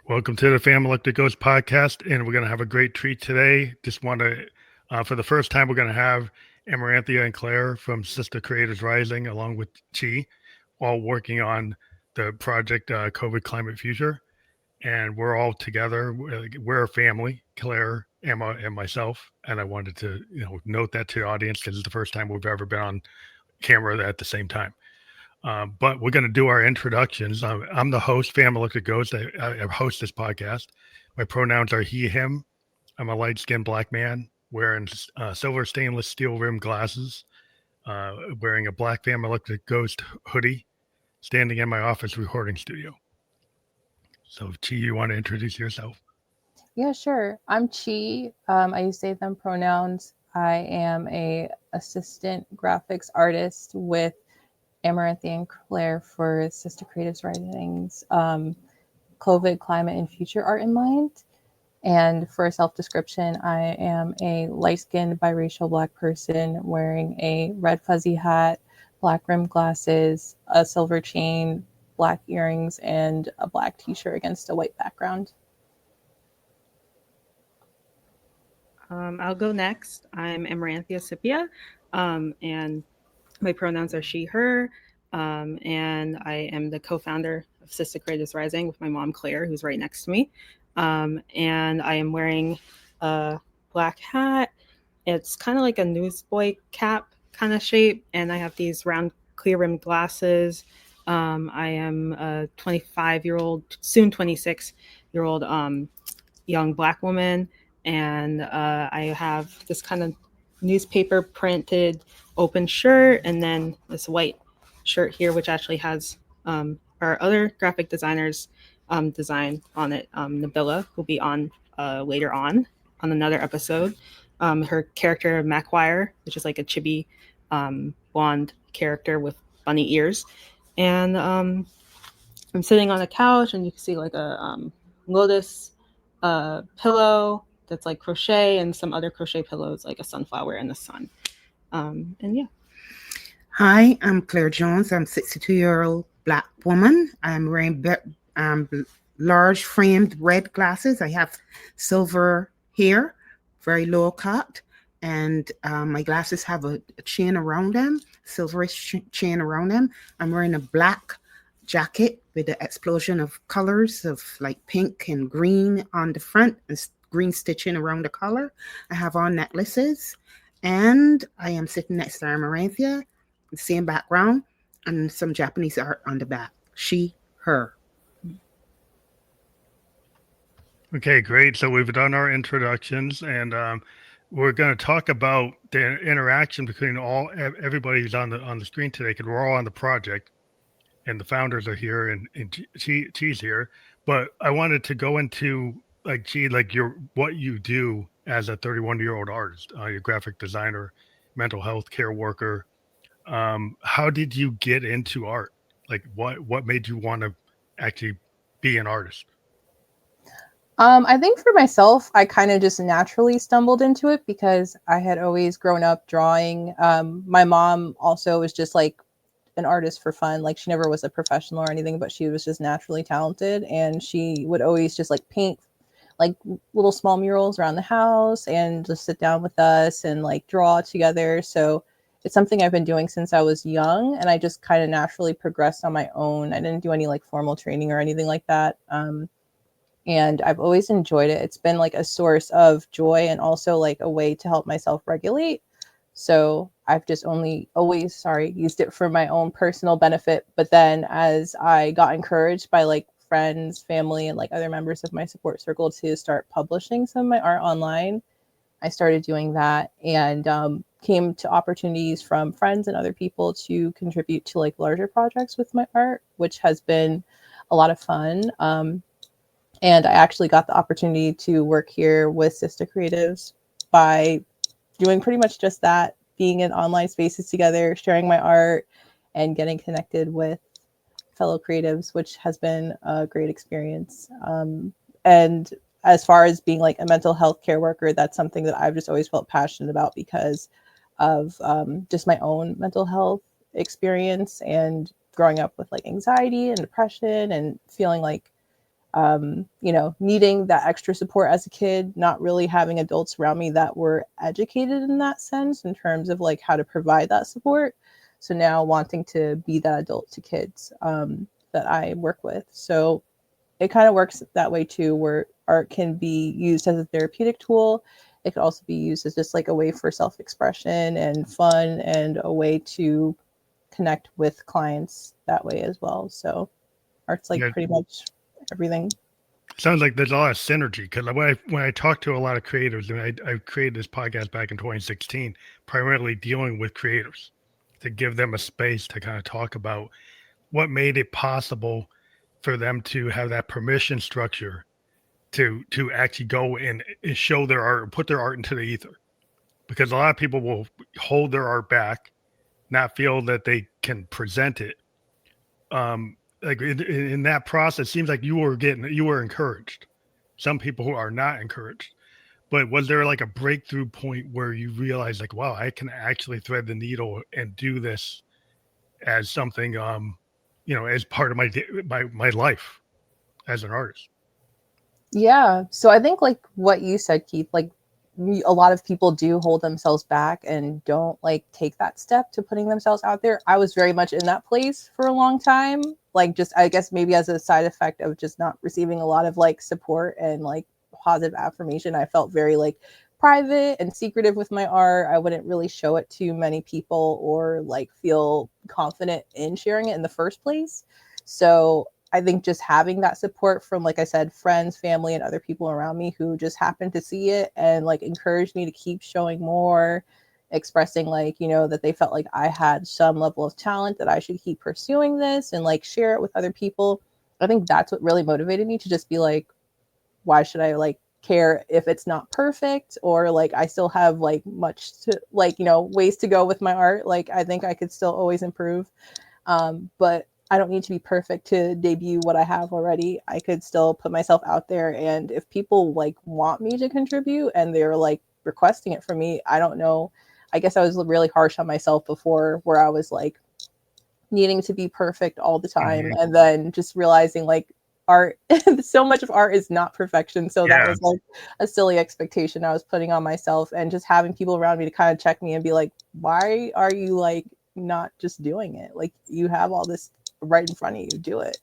Welcome to the Family Electric Ghost podcast, and we're going to have a great treat today. Just want to, for the first time, we're going to have Amaranthia and Claire from Sister Creators Rising, along with Chi, all working on the project COVID Climate Future. And we're all together. We're a family, Claire, Emma, and myself. And I wanted to, note that to the audience because it's the first time we've ever been on camera at the same time. But we're going to do our introductions. I'm the host, Family Electric Ghost. I host this podcast. My pronouns are he, him. I'm a light skinned black man wearing silver stainless steel rimmed glasses, wearing a black Family Electric Ghost hoodie, standing in my office recording studio. So, Chi, you want to introduce yourself? Yeah, sure. I'm Chi. I use they, them pronouns. I am a assistant graphics artist with Amaranthia and Claire for Sister Creatives Rising's COVID, Climate, and Future Art in Mind. And for self-description, I am a light-skinned biracial Black person wearing a red fuzzy hat, black rimmed glasses, a silver chain, black earrings, and a black t-shirt against a white background. I'll go next. I'm Amaranthia Scipia, and my pronouns are she, her, and I am the co-founder of Sister Creatives Rising with my mom, Claire, who's right next to me. And I am wearing a black hat. It's kind of like a newsboy cap kind of shape, and I have these round, clear-rimmed glasses. I am a 25-year-old, soon 26-year-old young Black woman, and I have this kind of newspaper printed open shirt, and then this white shirt here, which actually has our other graphic designers design on it. Nabila will be on later on another episode. Her character Macwire, which is like a chibi blonde character with bunny ears, and I'm sitting on a couch, and you can see like a lotus pillow that's like crochet, and some other crochet pillows like a sunflower and the sun. And yeah. Hi, I'm Claire Jones. I'm a 62-year-old Black woman. I'm wearing large framed red glasses. I have silver hair, very low cut, and my glasses have a chain around them, silverish chain around them. I'm wearing a black jacket with an explosion of colors of like pink and green on the front and green stitching around the collar. I have on necklaces, and I am sitting next to Amaranthia, the same background, and some Japanese art on the back. She, her. Okay, great. So we've done our introductions, and we're going to talk about the interaction between everybody who's on the screen today, because we're all on the project, and the founders are here, and Chi's here. But I wanted to go into like what you do as a 31-year-old artist, you're graphic designer, mental health care worker. How did you get into art? Like what made you want to actually be an artist? I think for myself, I kind of just naturally stumbled into it because I had always grown up drawing. My mom also was just like an artist for fun. Like she never was a professional or anything, but she was just naturally talented, and she would always just like paint like little small murals around the house and just sit down with us and like draw together. So it's something I've been doing since I was young, and I just kind of naturally progressed on my own. I didn't do any like formal training or anything like that. And I've always enjoyed it. It's been like a source of joy and also like a way to help myself regulate. So I've just always used it for my own personal benefit. But then as I got encouraged by like friends, family, and like other members of my support circle to start publishing some of my art online, I started doing that, and came to opportunities from friends and other people to contribute to like larger projects with my art, which has been a lot of fun. And I actually got the opportunity to work here with Sister Creatives by doing pretty much just that, being in online spaces together, sharing my art, and getting connected with fellow creatives, which has been a great experience. And as far as being like a mental health care worker, that's something that I've just always felt passionate about because of just my own mental health experience and growing up with like anxiety and depression and feeling like needing that extra support as a kid, not really having adults around me that were educated in that sense in terms of like how to provide that support. So now wanting to be that adult to kids that I work with. So it kind of works that way too, where art can be used as a therapeutic tool. It could also be used as just like a way for self-expression and fun, and a way to connect with clients that way as well. So art's like pretty much everything. Sounds like there's a lot of synergy, because when I talk to a lot of creators, and I created this podcast back in 2016, primarily dealing with creators to give them a space to kind of talk about what made it possible for them to have that permission structure to actually go and show their art, put their art into the ether. Because a lot of people will hold their art back, not feel that they can present it. Like in that process, seems like you were encouraged. Some people who are not encouraged. But was there like a breakthrough point where you realized like, wow, I can actually thread the needle and do this as something, as part of my life as an artist? Yeah. So I think like what you said, Keith, like a lot of people do hold themselves back and don't like take that step to putting themselves out there. I was very much in that place for a long time. Like just, I guess maybe as a side effect of just not receiving a lot of like support and like positive affirmation, I felt very like private and secretive with my art. I wouldn't really show it to many people or like feel confident in sharing it in the first place. So I think just having that support from, like I said, friends, family, and other people around me who just happened to see it and like encouraged me to keep showing more, expressing like, that they felt like I had some level of talent, that I should keep pursuing this and like share it with other people. I think that's what really motivated me to just be like, why should I like care if it's not perfect, or like I still have like much to like, ways to go with my art. Like I think I could still always improve. But I don't need to be perfect to debut what I have already. I could still put myself out there. And if people like want me to contribute and they're like requesting it from me, I don't know. I guess I was really harsh on myself before, where I was like needing to be perfect all the time. Mm-hmm. And then just realizing like art, so much of art is not perfection. So that was like a silly expectation I was putting on myself, and just having people around me to kind of check me and be like, why are you like not just doing it? Like you have all this right in front of you, do it.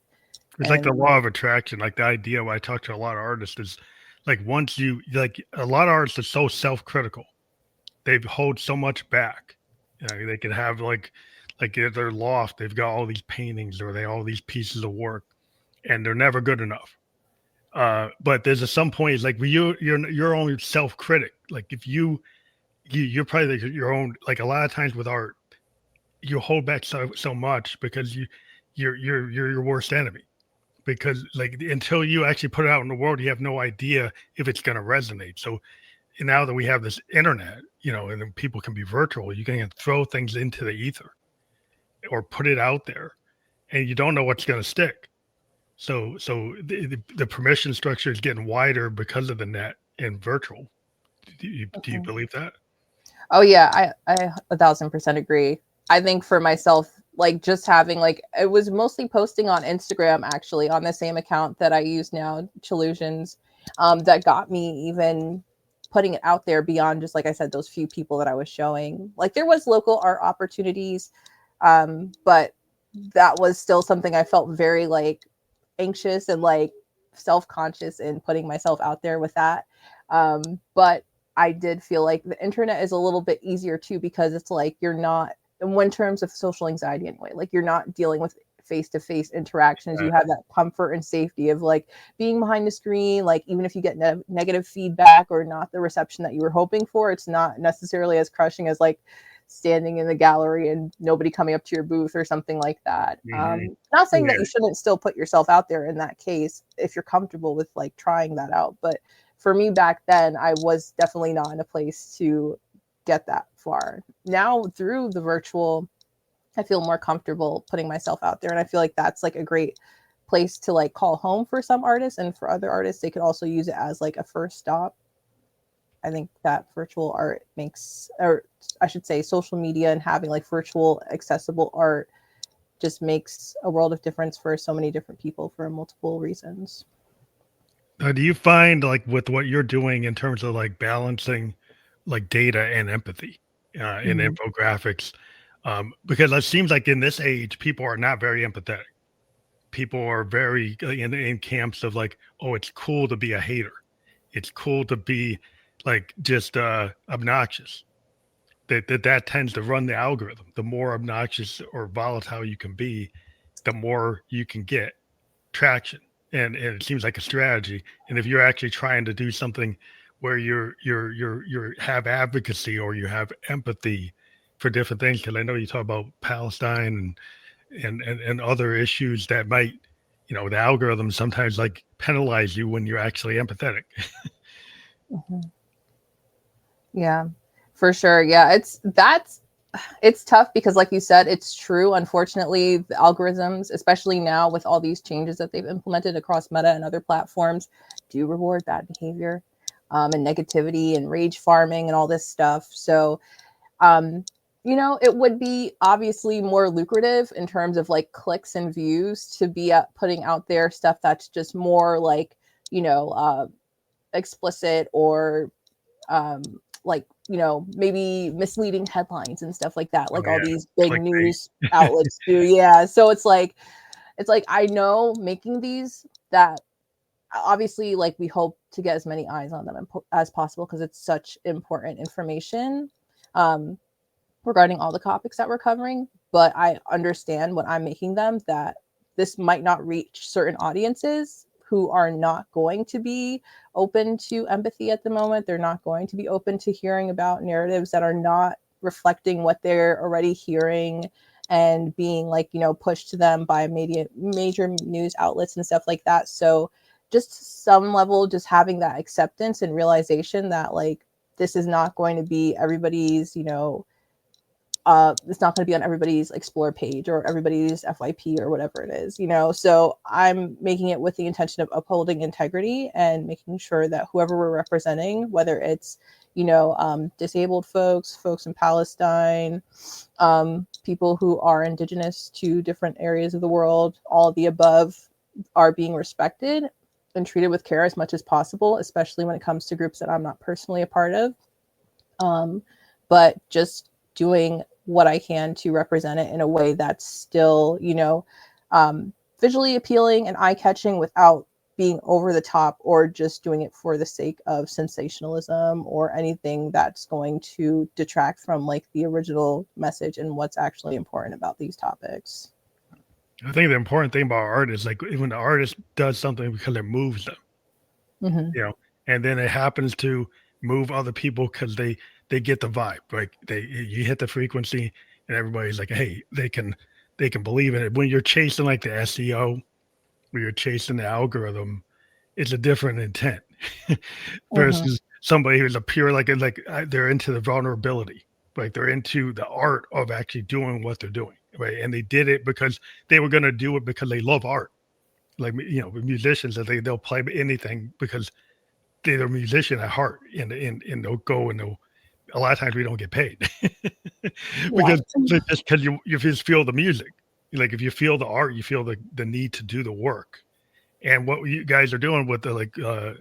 It's like the law of attraction. Like the idea when I talk to a lot of artists is like, once you like, a lot of artists are so self-critical, they hold so much back. They can have like at their loft, they've got all these paintings or all these pieces of work, and they're never good enough. But there's some point, it's like you're your own self-critic. Like if you're probably like your own, like a lot of times with art, you hold back so much because you're your worst enemy. Because like until you actually put it out in the world, you have no idea if it's going to resonate. So now that we have this internet, and then people can be virtual, you can throw things into the ether or put it out there, and you don't know what's going to stick. So the permission structure is getting wider because of the net and virtual. Do you believe that? Oh yeah, I 1,000% agree. I think for myself, like just having like, it was mostly posting on Instagram, actually on the same account that I use now, Chillusions, that got me even putting it out there beyond just, like I said, those few people that I was showing. Like there was local art opportunities, but that was still something I felt very like anxious and like self-conscious in putting myself out there with that. But I did feel like the internet is a little bit easier too, because it's like you're not, in terms of social anxiety anyway, like you're not dealing with face-to-face interactions. You have that comfort and safety of like being behind the screen. Like even if you get negative feedback or not the reception that you were hoping for, it's not necessarily as crushing as like standing in the gallery and nobody coming up to your booth or something like that. Not saying that you shouldn't still put yourself out there in that case if you're comfortable with like trying that out, but for me back then, I was definitely not in a place to get that far. Now through the virtual, I feel more comfortable putting myself out there. And I feel like that's like a great place to like call home for some artists, and for other artists, they could also use it as like a first stop. I think that virtual art makes, or I should say social media and having like virtual accessible art just makes a world of difference for so many different people for multiple reasons. Do you find like with what you're doing in terms of like balancing like data and empathy in Mhm. infographics? Because it seems like in this age, people are not very empathetic. People are very in camps of like, oh, it's cool to be a hater. It's cool to be like just obnoxious. That tends to run the algorithm. The more obnoxious or volatile you can be, the more you can get traction. And it seems like a strategy. And if you're actually trying to do something where you're have advocacy or you have empathy for different things, because I know you talk about Palestine and other issues that might, the algorithm sometimes like penalize you when you're actually empathetic. Mhm. Yeah, for sure. Yeah, it's tough because like you said, it's true. Unfortunately, the algorithms, especially now with all these changes that they've implemented across Meta and other platforms, do reward bad behavior, and negativity and rage farming and all this stuff. So um, it would be obviously more lucrative in terms of like clicks and views to be putting out there stuff that's just more like, explicit or um, like, maybe misleading headlines and stuff like that, Oh like all yeah, these big clickbait. news outlets do. Yeah. So it's like I know making these that obviously like we hope to get as many eyes on them as possible because it's such important information. Um, regarding all the topics that we're covering, but I understand when I'm making them that this might not reach certain audiences who are not going to be open to empathy at the moment. They're not going to be open to hearing about narratives that are not reflecting what they're already hearing and being like, pushed to them by major news outlets and stuff like that. So just some level, just having that acceptance and realization that like this is not going to be everybody's, it's not going to be on everybody's explore page or everybody's FYP or whatever it is, So I'm making it with the intention of upholding integrity and making sure that whoever we're representing, whether it's, disabled folks in Palestine, people who are indigenous to different areas of the world, all of the above are being respected and treated with care as much as possible, especially when it comes to groups that I'm not personally a part of. But just doing what I can to represent it in a way that's still, visually appealing and eye catching without being over the top or just doing it for the sake of sensationalism or anything that's going to detract from like the original message and what's actually important about these topics. I think the important thing about art is like when the artist does something because it moves them, Mm-hmm. you know, and then it happens to move other people because they get the vibe, right? You hit the frequency, and everybody's like, hey, they can believe in it. When you're chasing like the SEO, when you're chasing the algorithm, it's a different intent Mm-hmm. versus somebody who's a pure they're into the vulnerability, like they're into the art of actually doing what they're doing, right? And they did it because they were going to do it because they love art, like musicians that they'll play anything because they're a musician at heart, and they'll go and they'll. A lot of times we don't get paid Yeah. because just because you just feel the music, like if you feel the art, you feel the need to do the work. And what you guys are doing with the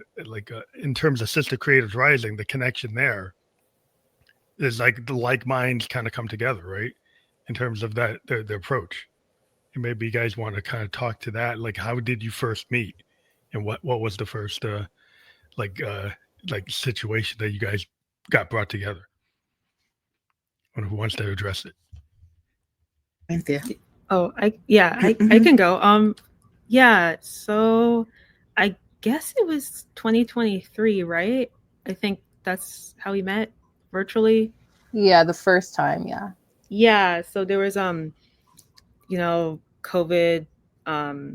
in terms of Sister Creators Rising, the connection there is like the like minds kind of come together, right? In terms of that the approach. And maybe you guys want to kind of talk to that. Like, how did you first meet, and what was the first like uh situation that you guys got brought together? And who wants to address it? Cynthia. Oh, I can go. Yeah, so I guess it was 2023, right? I think that's how we met virtually. Yeah, the first time, yeah. Yeah, so there was COVID, there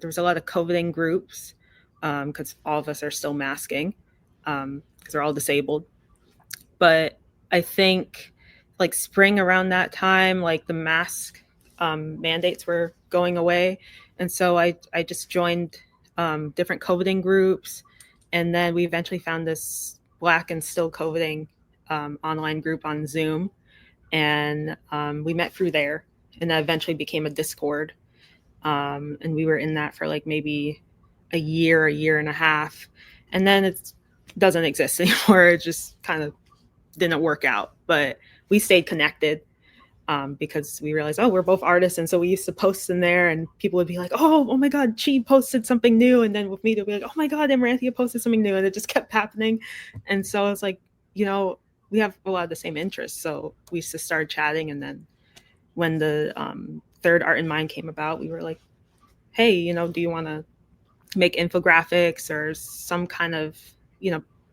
was a lot of COVIDing groups because all of us are still masking because we're all disabled. But I think like spring around that time, like the mask mandates were going away. And so I just joined different COVIDing groups. And then we eventually found this Black and Still COVIDing online group on Zoom. And we met through there. And that eventually became a Discord. And we were in that for like maybe a year and a half, and then it doesn't exist anymore. It just kind of didn't work out, but we stayed connected because we realized, we're both artists. And so we used to post in there and people would be like, oh my God, Chi posted something new. And then with me, they'll be like, oh my God, Amaranthia posted something new. And it just kept happening. And so it's like, we have a lot of the same interests. So we used to start chatting. And then when the third Art in Mind came about, we were like, hey, do you want to make infographics or some kind of,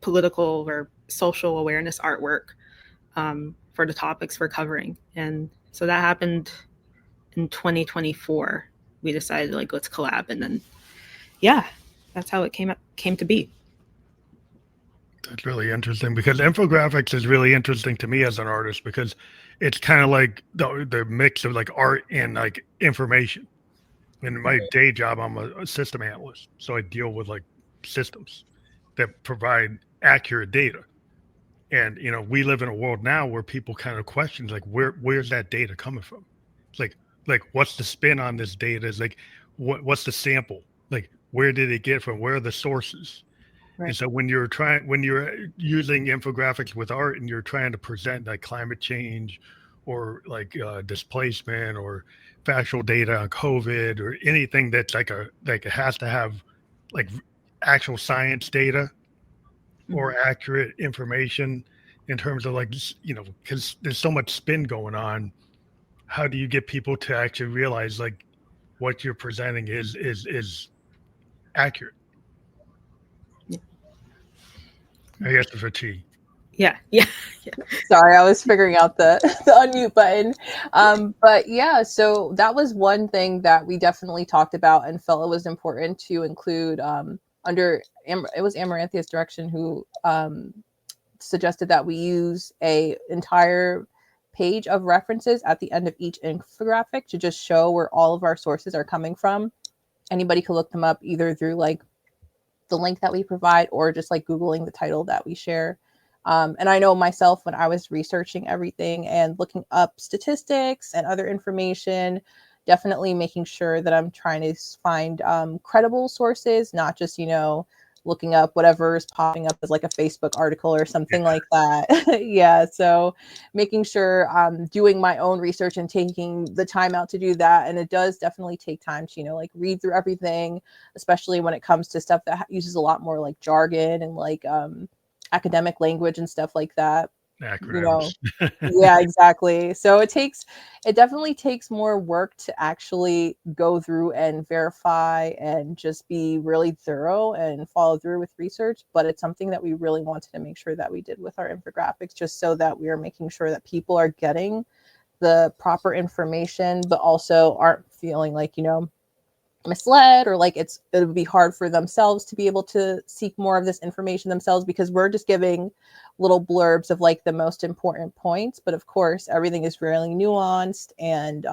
political or social awareness artwork for the topics we're covering? And so that happened in 2024. We decided like, let's collab, and then that's how it came to be. That's really interesting, because infographics is really interesting to me as an artist, because it's kind of like the mix of like art and like information. In my day job, I'm a system analyst, so I deal with like systems that provide accurate data. And we live in a world now where people kind of question like, where's that data coming from? Like what's the spin on this data? Is like what's the sample? Like where did it get from? Where are the sources? Right. And so when you're using infographics with art and you're trying to present like climate change or like displacement or factual data on COVID or anything that's like it has to have like actual science data or accurate information in terms of like, because there's so much spin going on. How do you get people to actually realize like what you're presenting is accurate? Yeah. I guess for Chi. Yeah. Sorry, I was figuring out the unmute button. But yeah, so that was one thing that we definitely talked about and felt it was important to include under it was Amaranthia's direction who suggested that we use a entire page of references at the end of each infographic to just show where all of our sources are coming from. Anybody could look them up either through like the link that we provide or just like Googling the title that we share. And I know myself, when I was researching everything and looking up statistics and other information, definitely making sure that I'm trying to find credible sources, not just, looking up whatever is popping up as like a Facebook article or something like that. Yeah. So making sure I'm doing my own research and taking the time out to do that. And it does definitely take time to, like read through everything, especially when it comes to stuff that uses a lot more like jargon and like academic language and stuff like that. Acronyms. Yeah, exactly. So it definitely takes more work to actually go through and verify and just be really thorough and follow through with research. But it's something that we really wanted to make sure that we did with our infographics, just so that we are making sure that people are getting the proper information, but also aren't feeling like, misled or like it would be hard for themselves to be able to seek more of this information themselves, because we're just giving little blurbs of like the most important points. But of course, everything is really nuanced and,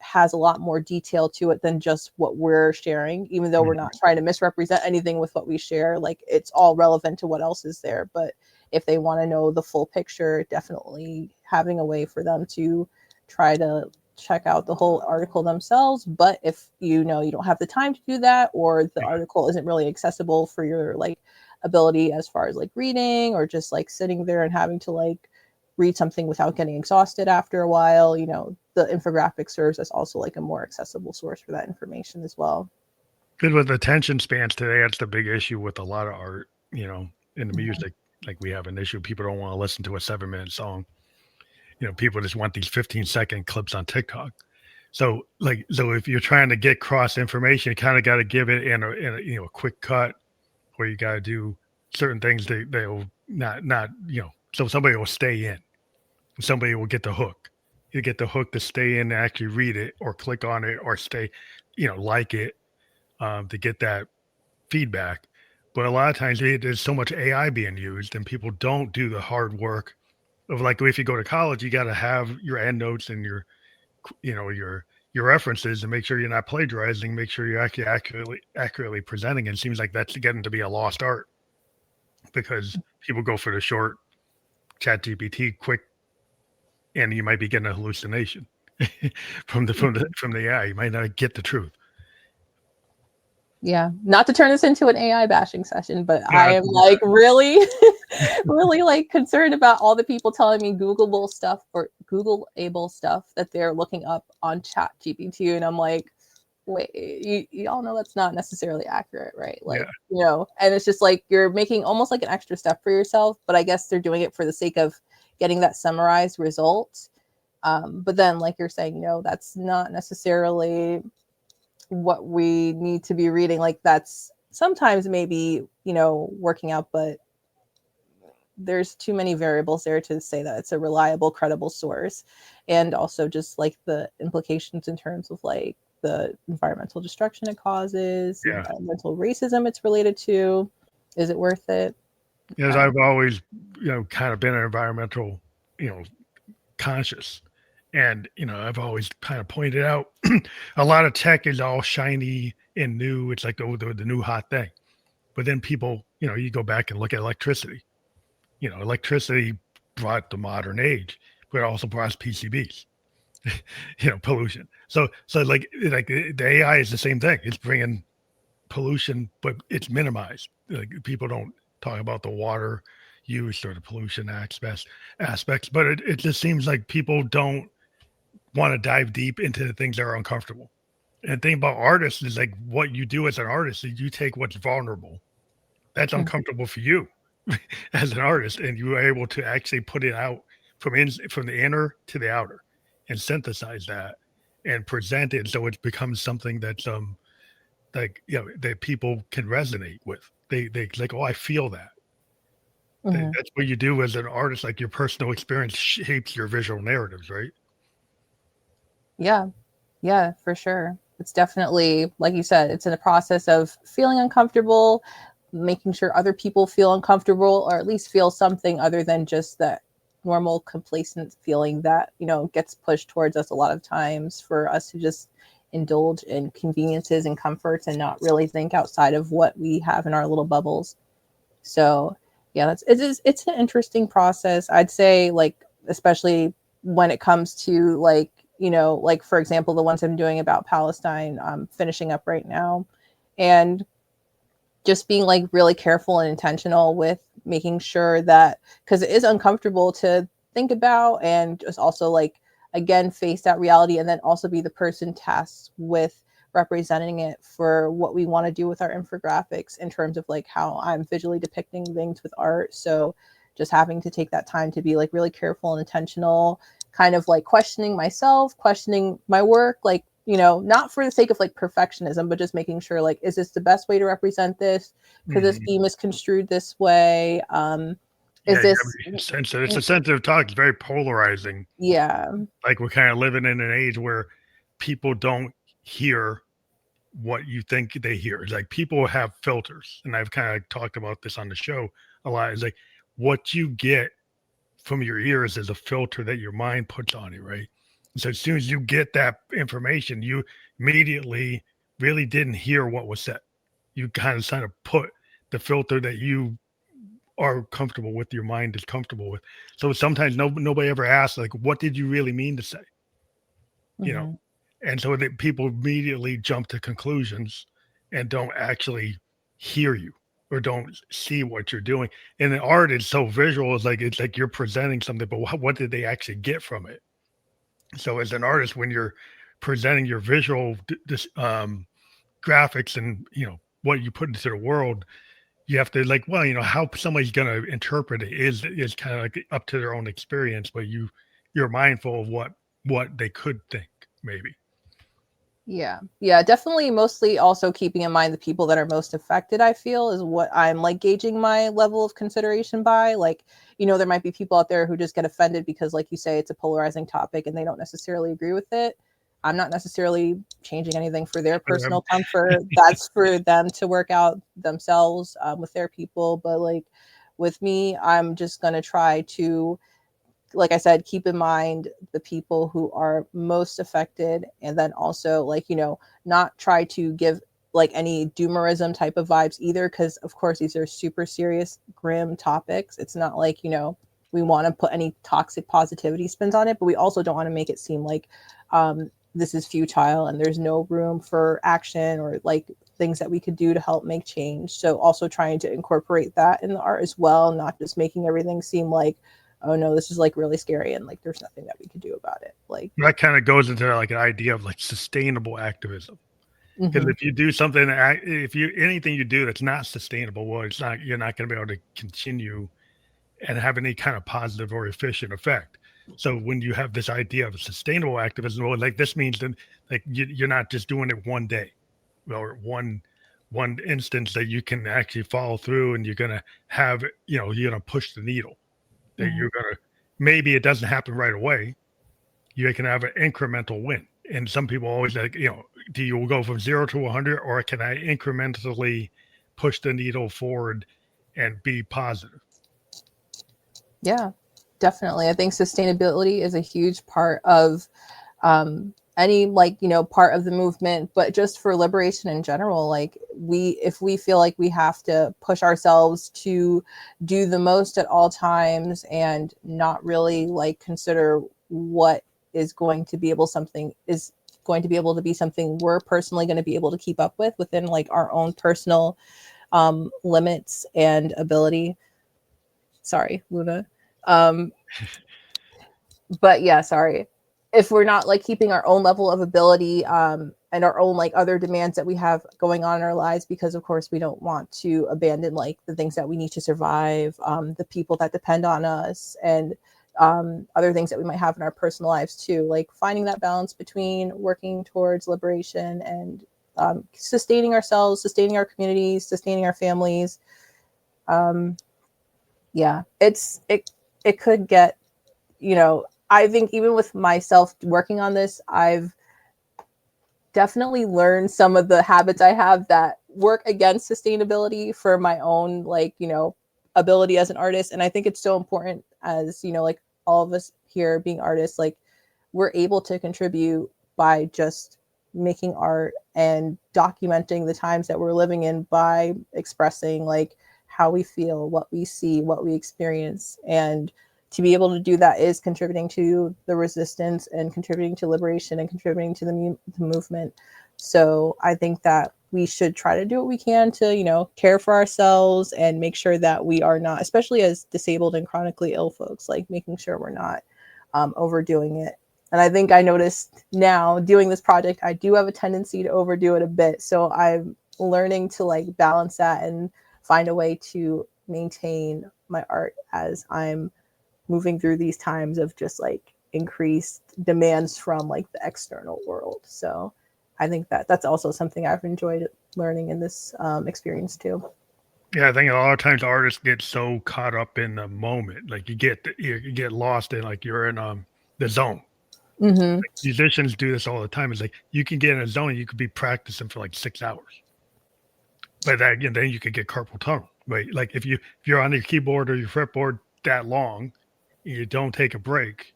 has a lot more detail to it than just what we're sharing, even though we're not trying to misrepresent anything with what we share. Like it's all relevant to what else is there. But if they want to know the full picture, definitely having a way for them to try to check out the whole article themselves. But if you don't have the time to do that, or the article isn't really accessible for your like ability as far as like reading, or just like sitting there and having to like read something without getting exhausted after a while, the infographic serves as also like a more accessible source for that information as well. Good with attention spans today. That's the big issue with a lot of art, in the music. Like we have an issue. People don't want to listen to a 7-minute song. People just want these 15-second clips on TikTok. So if you're trying to get cross information, you kind of got to give it in a quick cut, or you got to do certain things that they'll not so somebody will stay in, somebody will get the hook. You get the hook to stay in and actually read it or click on it or stay, like it, to get that feedback. But a lot of times there's so much AI being used and people don't do the hard work of like, if you go to college, you got to have your endnotes and your references and make sure you're not plagiarizing, make sure you're actually accurately presenting. And it seems like that's getting to be a lost art because people go for the short ChatGPT quick, and you might be getting a hallucination from the AI. You might not get the truth. Yeah, not to turn this into an AI bashing session, but Yeah, I am like really, really like concerned about all the people telling me Googleable stuff or Googleable stuff that they're looking up on Chat GPT, and I'm like, wait, you all know that's not necessarily accurate, right? Like, Yeah. you know, and it's just like you're making almost like an extra step for yourself, but I guess they're doing it for the sake of getting that summarized result. But then, like you're saying, no, that's not necessarily what we need to be reading. Like that's sometimes maybe, you know, working out, but there's too many variables there to say that it's a reliable, credible source. And also just like the implications in terms of like the environmental destruction it causes, the Yeah. environmental racism it's related to. Is it worth it? Yes, I've always, kind of been an environmental, conscious. And, I've always kind of pointed out a lot of tech is all shiny and new. It's like the new hot thing. But then people, you go back and look at electricity. Electricity brought the modern age, but it also brought us PCBs, pollution. So like the AI is the same thing. It's bringing pollution, but it's minimized. Like people don't talk about the water use or the pollution aspects, but it just seems like people don't want to dive deep into the things that are uncomfortable. And the thing about artists is like what you do as an artist is you take what's vulnerable, that's uncomfortable for you as an artist, and you are able to actually put it out from the inner to the outer and synthesize that and present it so it becomes something that's that people can resonate with. They like, oh, I feel that. That's what you do as an artist. Like your personal experience shapes your visual narratives, right? Yeah, for sure. It's definitely, like you said, it's in a process of feeling uncomfortable, making sure other people feel uncomfortable, or at least feel something other than just that normal complacent feeling that, you know, gets pushed towards us a lot of times for us to just indulge in conveniences and comforts and not really think outside of what we have in our little bubbles. So yeah, it's an interesting process. I'd say, like, especially when it comes to like, you know, like for example, the ones I'm doing about Palestine, I'm finishing up right now, and just being like really careful and intentional with making sure that, because it is uncomfortable to think about, and just also like again face that reality, and then also be the person tasked with representing it for what we want to do with our infographics in terms of like how I'm visually depicting things with art. So just having to take that time to be like really careful and intentional, kind of like questioning myself, questioning my work, like, you know, not for the sake of like perfectionism, but just making sure like, is this the best way to represent this? Because this theme is construed this way. Is this it's a sensitive talk. It's very polarizing. Yeah. Like we're kind of living in an age where people don't hear what you think they hear. It's like people have filters, and I've kind of talked about this on the show a lot. It's like what you get from your ears is a filter that your mind puts on it, right? So as soon as you get that information, you immediately really didn't hear what was said. You kind of put the filter that you are comfortable with, your mind is comfortable with. So sometimes nobody ever asks, like, what did you really mean to say? You know, and so that people immediately jump to conclusions and don't actually hear you or don't see what you're doing. And the art is so visual. It's like you're presenting something, but what did they actually get from it? So as an artist, when you're presenting your visual graphics and, you know, what you put into the world, you have to like, well, you know, how somebody's going to interpret it is kind of like up to their own experience, but you're mindful of what they could think maybe. Yeah, definitely. Mostly also keeping in mind the people that are most affected, I feel, is what I'm like gauging my level of consideration by. Like, you know, there might be people out there who just get offended because, like you say, it's a polarizing topic and they don't necessarily agree with it. I'm not necessarily changing anything for their personal comfort. That's for them to work out themselves with their people. But like with me, I'm just going to try to, like I said, keep in mind the people who are most affected, and then also like, you know, not try to give like any doomerism type of vibes either, because of course these are super serious, grim topics. It's not like, you know, we want to put any toxic positivity spins on it, but we also don't want to make it seem like this is futile and there's no room for action or like things that we could do to help make change. So also trying to incorporate that in the art as well, not just making everything seem like, oh no, this is like really scary and like there's nothing that we could do about it. Like that kind of goes into like an idea of like sustainable activism. Because if you do something, anything you do that's not sustainable, well, you're not going to be able to continue and have any kind of positive or efficient effect. So when you have this idea of sustainable activism, well, like this means that like you're not just doing it one day, or one instance that you can actually follow through, and you're going to have, you're going to push the needle. That you're going to, maybe it doesn't happen right away. You can have an incremental win. And some people always like, do you go from 0 to 100, or can I incrementally push the needle forward and be positive? Yeah, definitely. I think sustainability is a huge part of any part of the movement, but just for liberation in general, like if we feel like we have to push ourselves to do the most at all times and not really like consider what is going to be able to be something we're personally going to be able to keep up with within like our own personal limits and ability. Sorry, Luna. But yeah, sorry. If we're not like keeping our own level of ability and our own like other demands that we have going on in our lives, because of course we don't want to abandon like the things that we need to survive, the people that depend on us, and other things that we might have in our personal lives too, like finding that balance between working towards liberation and sustaining ourselves, sustaining our communities, sustaining our families. Yeah, it could get, I think even with myself working on this, I've definitely learned some of the habits I have that work against sustainability for my own, ability as an artist. And I think it's so important as, like all of us here being artists, like we're able to contribute by just making art and documenting the times that we're living in by expressing like how we feel, what we see, what we experience. And to be able to do that is contributing to the resistance and contributing to liberation and contributing to the movement. So I think that we should try to do what we can to, care for ourselves and make sure that we are not, especially as disabled and chronically ill folks, like making sure we're not overdoing it. And I think I noticed now doing this project, I do have a tendency to overdo it a bit. So I'm learning to like balance that and find a way to maintain my art as I'm moving through these times of just like increased demands from like the external world. So I think that that's also something I've enjoyed learning in this experience too. Yeah, I think a lot of times artists get so caught up in the moment, like you get lost in like you're in the zone. Mm-hmm. Like, musicians do this all the time. It's like you can get in a zone and you could be practicing for like 6 hours, but then you could get carpal tunnel. Right? Like if you're on your keyboard or your fretboard that long, you don't take a break.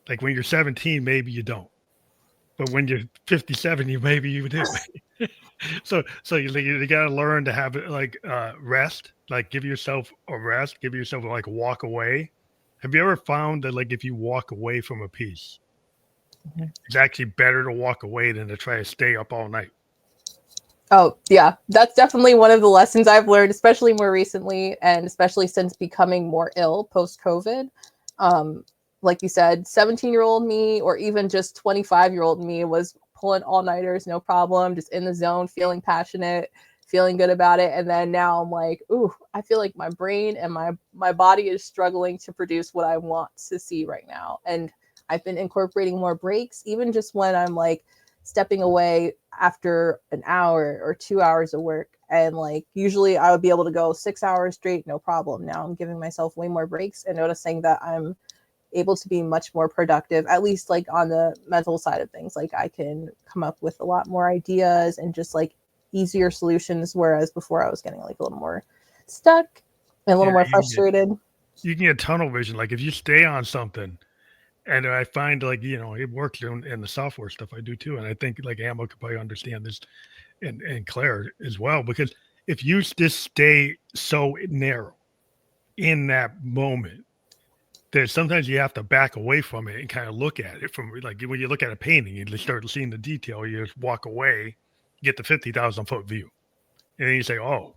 Like when you're 17, maybe you don't. But when you're 57, maybe you do. so you got to learn to have like rest, like give yourself a rest, give yourself like walk away. Have you ever found that like if you walk away from a piece, it's actually better to walk away than to try to stay up all night? Oh, yeah, that's definitely one of the lessons I've learned, especially more recently, and especially since becoming more ill post-COVID. Like you said, 17-year-old me, or even just 25-year-old me, was pulling all-nighters, no problem, just in the zone, feeling passionate, feeling good about it. And then now I'm like, ooh, I feel like my brain and my body is struggling to produce what I want to see right now. And I've been incorporating more breaks, even just when I'm like stepping away after an hour or 2 hours of work. And like usually I would be able to go 6 hours straight, no problem. Now I'm giving myself way more breaks and noticing that I'm able to be much more productive, at least like on the mental side of things. Like I can come up with a lot more ideas and just like easier solutions, whereas before I was getting like a little more stuck and a little more frustrated. You can get tunnel vision. Like if you stay on something, and I find like, it works in the software stuff I do too. And I think like Amo could probably understand this, and Claire as well, because if you just stay so narrow in that moment, that sometimes you have to back away from it and kind of look at it from like when you look at a painting, you start seeing the detail, you just walk away, get the 50,000 foot view. and then you say, "Oh,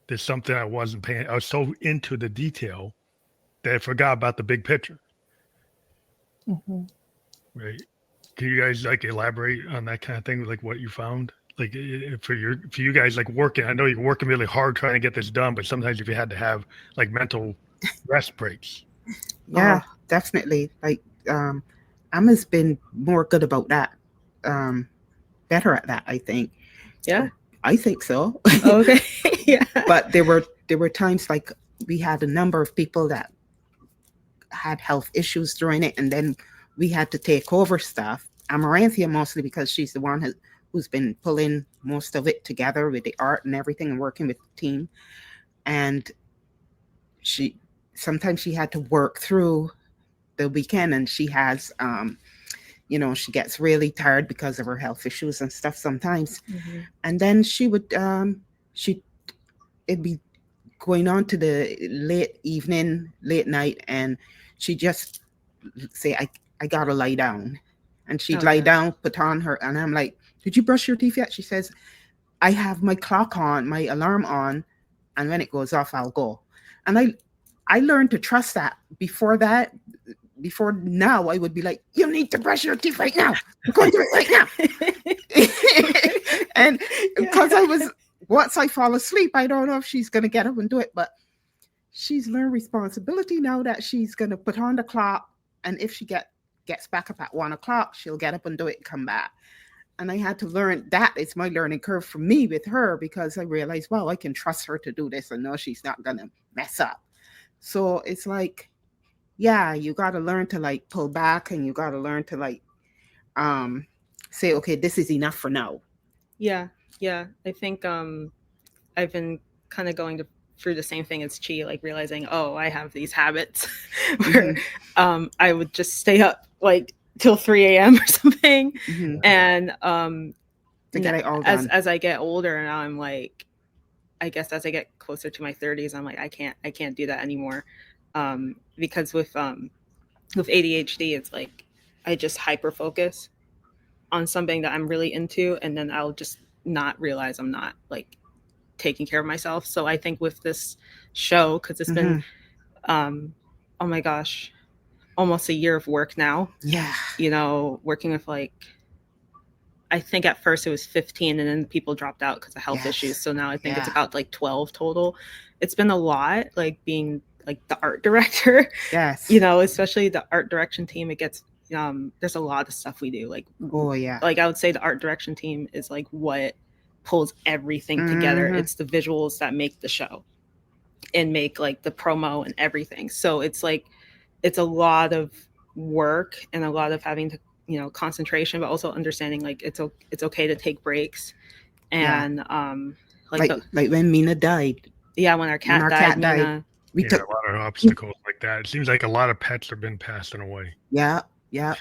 there's something I wasn't paying." I was so into the detail that I forgot about the big picture. Mhm. Right? Can you guys like elaborate on that kind of thing, like what you found? Like for you guys, like working. I know you're working really hard trying to get this done, but sometimes if you had to have like mental rest breaks. Yeah, Oh. definitely. Like Emma's been more good about that. Better at that, I think. Yeah. I think so. Okay. Yeah. But there were times like we had a number of people that had health issues during it, and then we had to take over stuff. Amaranthia mostly because she's the one who's been pulling most of it together with the art and everything and working with the team. And she sometimes she had to work through the weekend, and she has she gets really tired because of her health issues and stuff sometimes. Mm-hmm. And then she would it'd be going on to the late night, and she just say, I gotta lie down. And she'd lie down, put on her, and I'm like, did you brush your teeth yet? She says, I have my clock on, my alarm on, and when it goes off, I'll go. And I learned to trust that. Before now, I would be like, you need to brush your teeth right now. I'm going to do it right now. And because once I fall asleep, I don't know if she's going to get up and do it, but she's learned responsibility now that she's going to put on the clock. And if she gets back up at 1 o'clock, she'll get up and do it and come back. And I had to learn that. It's my learning curve for me with her, because I realized, well, I can trust her to do this and know she's not going to mess up. So it's like, yeah, you got to learn to like pull back, and you got to learn to like say, okay, this is enough for now. Yeah. I think I've been kind of going through the same thing as Chi, like realizing, oh, I have these habits where I would just stay up like till 3 a.m. or something. Mm-hmm. And to get it all done. as I get older, and I'm like, I guess as I get closer to my 30s, I'm like, I can't do that anymore. Because with ADHD, it's like I just hyper focus on something that I'm really into, and then I'll just not realize I'm not like taking care of myself. So I think with this show, because it's been oh my gosh, almost a year of work now. Yeah. Working with like, I think at first it was 15, and then people dropped out because of health issues. So now I think it's about like 12 total. It's been a lot, like being like the art director. Yes. Especially the art direction team. It gets there's a lot of stuff we do. Like, oh yeah. Like I would say the art direction team is like what pulls everything together. It's the visuals that make the show and make like the promo and everything. So it's like it's a lot of work and a lot of having to concentration, but also understanding like it's okay to take breaks. And like when Mina died. Yeah, when our cat died. Mina, we took a lot of obstacles like that. It seems like a lot of pets have been passing away. Yeah. Yeah.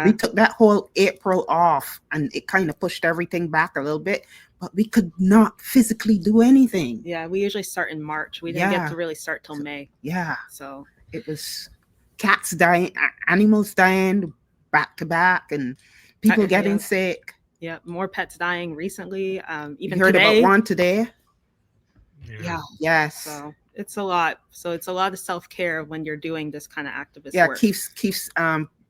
We took that whole April off, and it kind of pushed everything back a little bit, but we could not physically do anything. Yeah, we usually start in March. We didn't get to really start till May. Yeah. So it was cats dying, animals dying back to back, and people getting sick. Yeah, more pets dying recently. Even you heard today. About one today. Yeah. Yes. So it's a lot. So it's a lot of self-care when you're doing this kind of activist work. Yeah, Keith's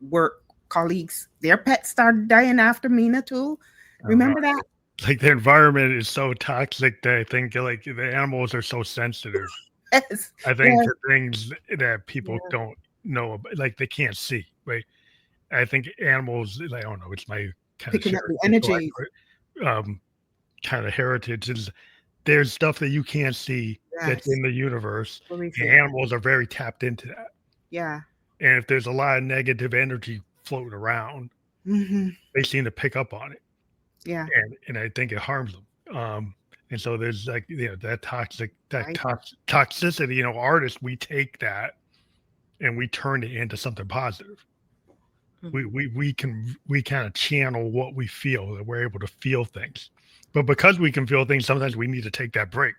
work colleagues, their pets started dying after Mina too. Remember that? Like the environment is so toxic that I think like the animals are so sensitive. Yes. I think the things that people don't know about, like they can't see, right? I think animals, I don't know, it's my kind picking of up the energy. Kind of heritage is there's stuff that you can't see that's in the universe. And animals are very tapped into that. Yeah. And if there's a lot of negative energy floating around, they seem to pick up on it. Yeah. And I think it harms them. And so there's like, that toxicity, artists, we take that and we turn it into something positive. We kind of channel what we feel, that we're able to feel things. But because we can feel things, sometimes we need to take that break,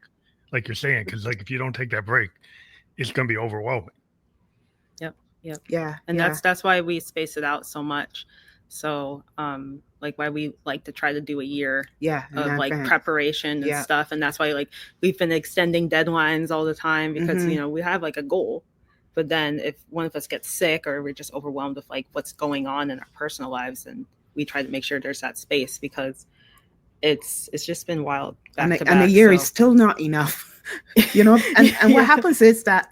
like you're saying, because like if you don't take that break, it's going to be overwhelming. Yep. Yeah. And that's why we space it out so much. So like why we like to try to do a year Yeah. of in like advance. preparation and Yeah. stuff. And that's why like we've been extending deadlines all the time because, Mhm. you know, we have like a goal. But then if one of us gets sick or we're just overwhelmed with like what's going on in our personal lives, and we try to make sure there's that space because it's just been wild back to back. And a year so. is still not enough, you know. And Yeah. what happens is that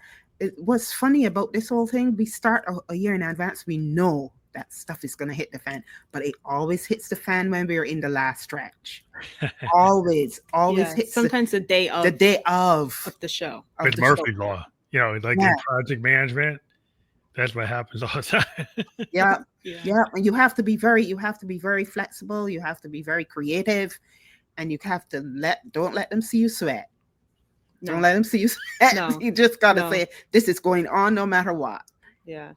what's funny about this whole thing, we start a year in advance. We know that stuff is going to hit the fan, but it always hits the fan when we're in the last stretch. always Yeah, hits sometimes the day of the show. of It's the Murphy's show. Law. You know, like Yeah. in project management, that's what happens all the time. Yeah. Yeah. Yeah, and you have to be very flexible. You have to be very creative, and you have to don't let them see you sweat. No. Don't let them see you sweat. No. You just gotta No. say this is going on no matter what. Yeah.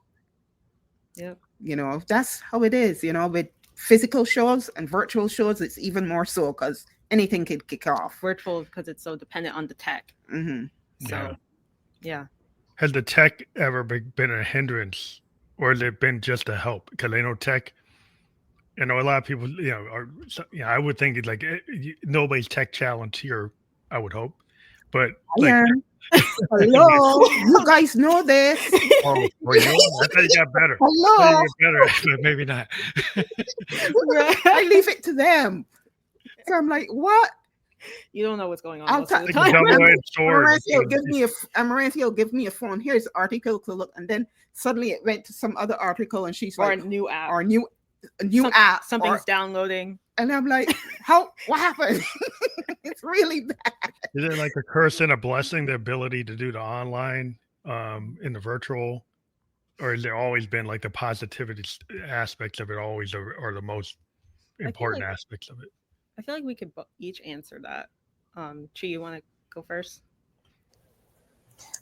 Yep. You know, that's how it is. You know, with physical shows and virtual shows, it's even more so because anything could kick off. Virtual because it's so dependent on the tech. Mm-hmm. So, yeah. Has the tech ever been a hindrance, or has it been just a help? Because I know tech, you know, a lot of people, you know, are, you know, I would think it's like nobody's tech challenge here, I would hope. But like, Hello, you guys know this. oh, well, you know, I thought you got better. Hello, You got better, but maybe not. I leave it to them. So I'm like, what? You don't know what's going on. I'll most of the Like time. a double-edged sword. Amaranthio, give me a phone. Here's an article to look, and then suddenly it went to some other article, and she's Or like, a new app. or a new app, Something's or- downloading. and I'm like, what happened? It's really bad. Is it like a curse and a blessing, the ability to do the online in the virtual? Or has there always been like the positivity aspects of it always are the most important like- aspects of it? I feel like we could each answer that. Chi, you want to go first?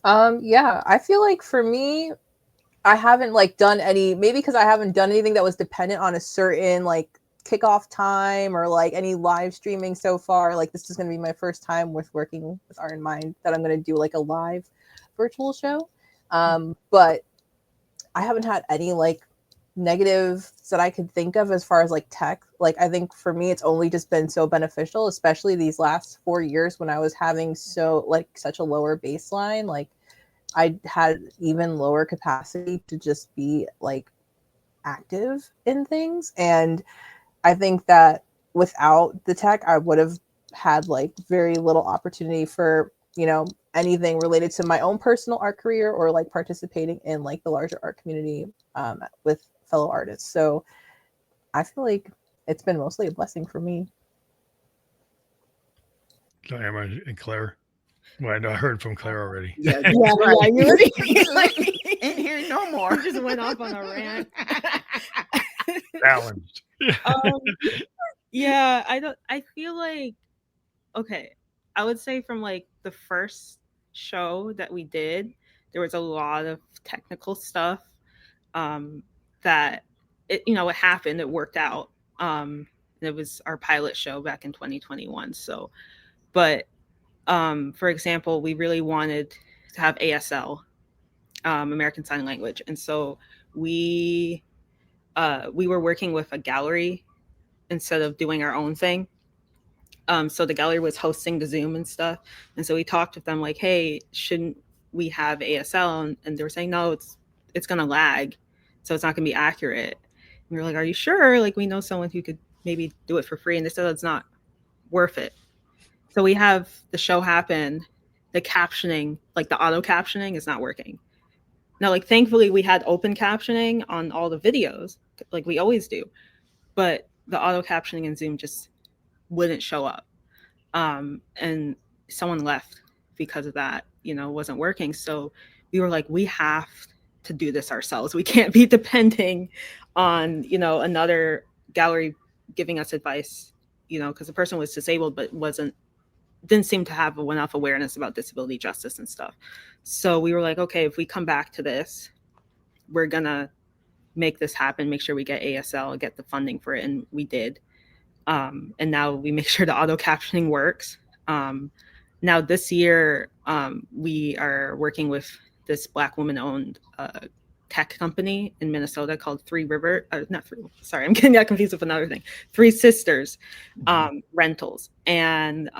Yeah, I feel like for me, I haven't like done any, maybe because I haven't done anything that was dependent on a certain like kickoff time or like any live streaming so far. Like this is going to be my first time with working with Art in Mind that I'm going to do like a live virtual show. But I haven't had any like negatives that I could think of as far as like tech. Like I think for me, it's only just been so beneficial, especially these last 4 years when I was having such a lower baseline. Like I had even lower capacity to just be like active in things. And I think that without the tech, I would have had like very little opportunity for, you know, anything related to my own personal art career or like participating in like the larger art community with fellow artists. So I feel like it's been mostly a blessing for me. So Emma and Claire. Well, I know I heard from Claire already. Yeah, ain't here no more. We just went off on a rant. Challenged. Yeah, I feel like, okay, I would say from like the first show that we did, there was a lot of technical stuff that it happened, it worked out. It was our pilot show back in 2021. So, but for example, we really wanted to have ASL, American Sign Language, and so we were working with a gallery instead of doing our own thing. So the gallery was hosting the Zoom and stuff, and so we talked with them like, "Hey, shouldn't we have ASL?" And they were saying, "No, it's going to lag, so it's not going to be accurate." And we were like, "Are you sure? Like, we know someone who could maybe do it for free." And they said it's not worth it. So we have the show happen, the captioning, like the auto captioning is not working. Now, like, thankfully we had open captioning on all the videos, like we always do, but the auto captioning in Zoom just wouldn't show up. And someone left because of that, wasn't working. So we were like, we have to do this ourselves. We can't be depending on, another gallery giving us advice, because the person was disabled, but didn't seem to have enough awareness about disability justice and stuff. So we were like, okay, if we come back to this, we're gonna make this happen, make sure we get ASL, get the funding for it. And we did. And now we make sure the auto captioning works. Now this year, we are working with this Black woman owned tech company in Minnesota called I'm getting that confused with another thing. Three Sisters Rentals. And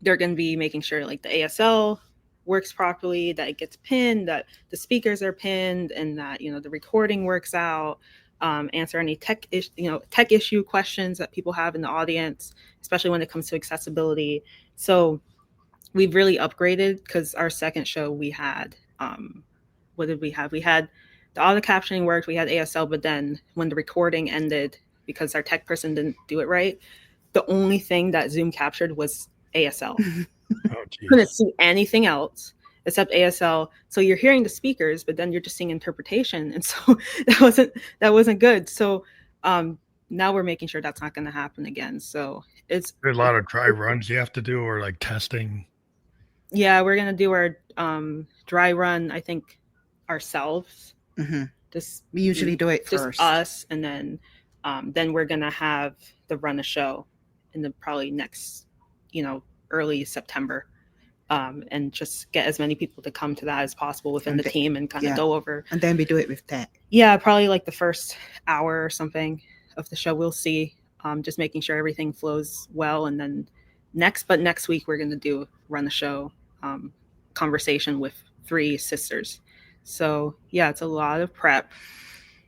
they're going to be making sure like the ASL works properly, that it gets pinned, that the speakers are pinned, and that, you know, the recording works out. Answer any tech issue questions that people have in the audience, especially when it comes to accessibility. So we've really upgraded, because our second show we had, what did we have? We had the auto captioning worked, we had ASL, but then when the recording ended, because our tech person didn't do it right, the only thing that Zoom captured was ASL. Oh, geez. Couldn't see anything else except ASL. So you're hearing the speakers, but then you're just seeing interpretation, and so that wasn't good. So now we're making sure that's not going to happen again. So it's There's a lot of dry runs you have to do, or like testing. Yeah, we're going to do our dry run, I think, ourselves. Just We usually do it just first. us, and then we're going to have the run a show in the probably next, early September, and just get as many people to come to that as possible within the team, and kind of go over. And then we do it with tech. Yeah, probably like the first hour or something of the show. We'll see. Just making sure everything flows well, and then next week we're going to run the show conversation with Three Sisters. So yeah, it's a lot of prep,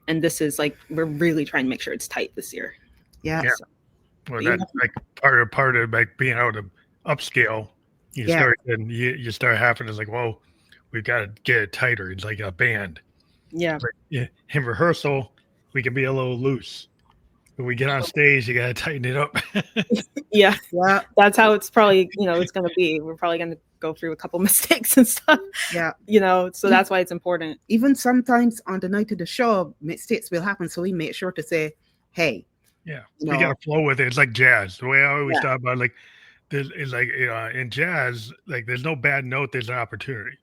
and this is like, we're really trying to make sure it's tight this year. Yeah. So, Well, that's like part of like being able to upscale. You start having to like, whoa, we've got to get it tighter. It's like a band. Yeah. But in rehearsal, we can be a little loose. When we get on stage, you got to tighten it up. Yeah. That's how it's probably, it's going to be. We're probably going to go through a couple mistakes and stuff. Yeah. So that's why it's important. Even sometimes on the night of the show, mistakes will happen. So we make sure to say, hey. Yeah. We got to flow with it. It's like jazz. The way I always talk about, like, it's like in jazz, like there's no bad note, there's an opportunity.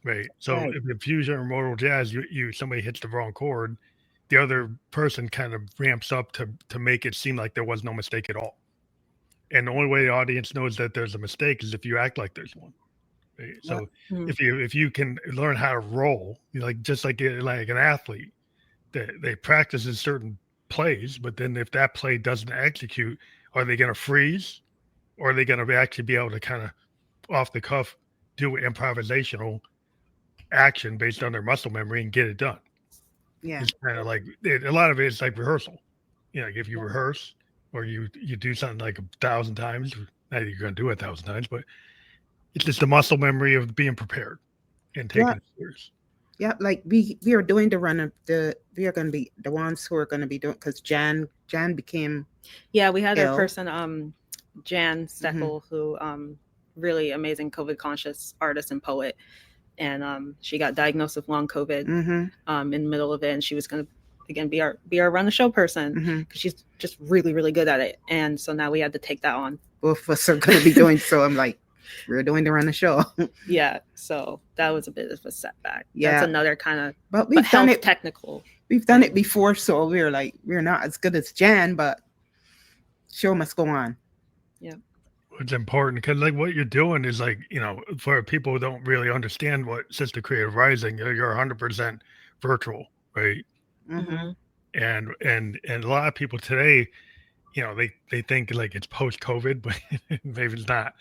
Right. So if in fusion or modal jazz, somebody hits the wrong chord, the other person kind of ramps up to make it seem like there was no mistake at all. And the only way the audience knows that there's a mistake is if you act like there's one. Right? So if you can learn how to roll, just like an athlete, they practice in certain plays, but then if that play doesn't execute, are they going to freeze, or are they going to actually be able to kind of off the cuff do improvisational action based on their muscle memory and get it done? Yeah. It's kind of like a lot of it is like rehearsal. If you rehearse or you do something like 1,000 times, not that you're going to do it 1,000 times, but it's just the muscle memory of being prepared and taking it serious. Yeah, like we are doing the run of we are going to be the ones who are going to be doing, because Jan became. Yeah, we had ill. a person, Jan Steckel, who really amazing COVID conscious artist and poet. And she got diagnosed with long COVID in the middle of it, and she was going to again be our run the show person, because she's just really, really good at it. And so now we had to take that on. Both of us are going to be doing so. I'm like, we're doing the run the show. Yeah, so that was a bit of a setback. Yeah, that's another kind of, but we've done it technical. We've done it before, so we're not as good as Jan, but show must go on. Yeah. It's important because like what you're doing is like, for people who don't really understand what Sister Creative Rising, you're 100% virtual, right? And a lot of people today, they think like it's post-COVID, but maybe it's not.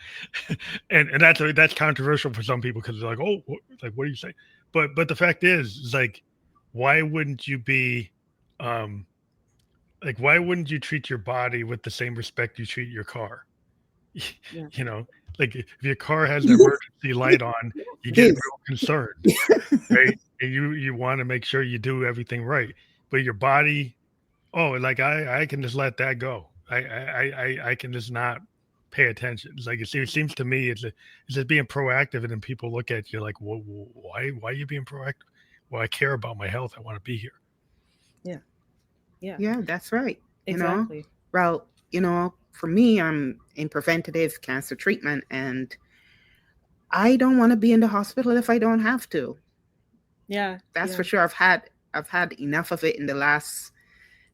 and that's controversial for some people, because they're like, oh, like, what do you say? But the fact is like, why wouldn't you be, why wouldn't you treat your body with the same respect you treat your car? Yeah. Like if your car has an emergency light on, you get real concerned, right? And you want to make sure you do everything right. But your body, like I can just let that go. I can just not pay attention. It's like it seems to me it's just being proactive, and then people look at you like, why are you being proactive? Well, I care about my health. I want to be here. Yeah, that's right. Exactly. Well, for me, I'm in preventative cancer treatment, and I don't want to be in the hospital if I don't have to. Yeah, that's for sure. I've had enough of it in the last